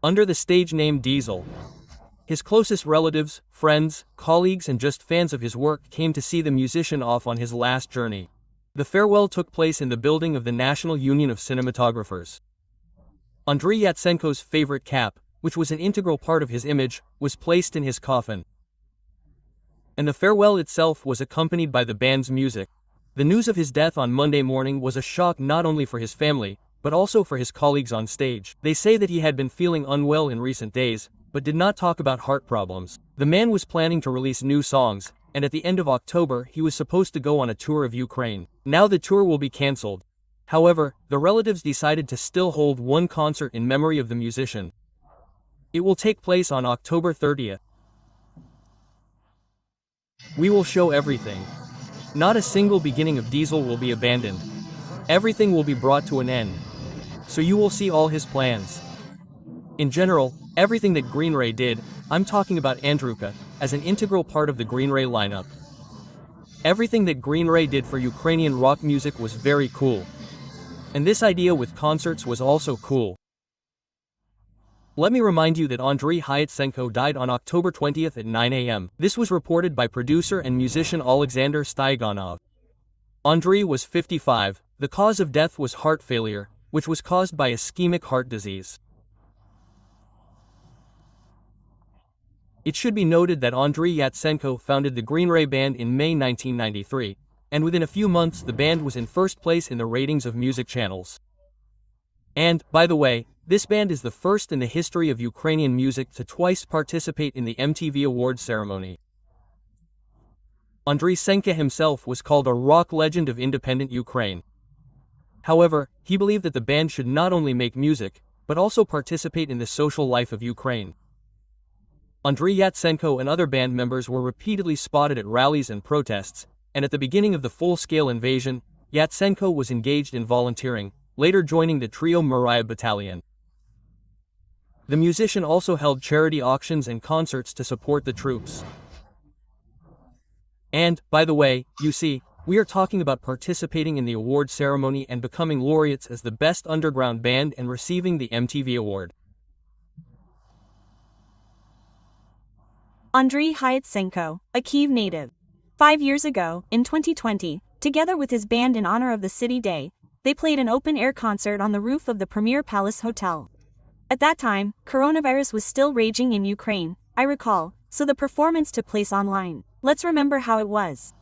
under the stage name Diesel. His closest relatives, friends, colleagues and just fans of his work came to see the musician off on his last journey. The farewell took place in the building of the National Union of Cinematographers. Andriy Yatsenko's favorite cap, which was an integral part of his image, was placed in his coffin. And the farewell itself was accompanied by the band's music. The news of his death on Monday morning was a shock not only for his family, but also for his colleagues on stage. They say that he had been feeling unwell in recent days, but did not talk about heart problems. The man was planning to release new songs, and at the end of October he was supposed to go on a tour of Ukraine. Now the tour will be cancelled. However, the relatives decided to still hold one concert in memory of the musician. It will take place on October 30th. We will show everything. Not a single beginning of Diesel will be abandoned. Everything will be brought to an end. So you will see all his plans. In general, everything that Green Grey did, I'm talking about Andruka, as an integral part of the Green Grey lineup. Everything that Green Grey did for Ukrainian rock music was very cool. And this idea with concerts was also cool. Let me remind you that Andriy Yacenko died on October 20th at 9 a.m. This was reported by producer and musician Alexander Styganov. Andriy was 55, the cause of death was heart failure, which was caused by ischemic heart disease. It should be noted that Andriy Yacenko founded the Green Grey Band in May 1993, and within a few months the band was in first place in the ratings of music channels. And, by the way, this band is the first in the history of Ukrainian music to twice participate in the MTV Awards ceremony. Andriy Yacenko himself was called a rock legend of independent Ukraine. However, he believed that the band should not only make music, but also participate in the social life of Ukraine. Andriy Yacenko and other band members were repeatedly spotted at rallies and protests, and at the beginning of the full-scale invasion, Yacenko was engaged in volunteering, later joining the trio Maria Battalion. The musician also held charity auctions and concerts to support the troops. And, by the way, you see, we are talking about participating in the award ceremony and becoming laureates as the best underground band and receiving the MTV award. Andriy Yacenko, a Kyiv native. 5 years ago, in 2020, together with his band in honor of the City Day, they played an open-air concert on the roof of the Premier Palace Hotel. At that time, coronavirus was still raging in Ukraine, I recall, so the performance took place online. Let's remember how it was.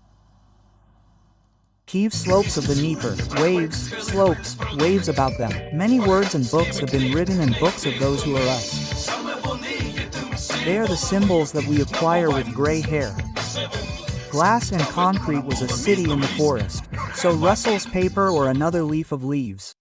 Kyiv slopes of the Dnieper, waves, slopes, waves about them. Many words and books have been written in books of those who are us. They are the symbols that we acquire with gray hair. Glass and concrete was a city in the forest, so rustles paper or another leaf of leaves.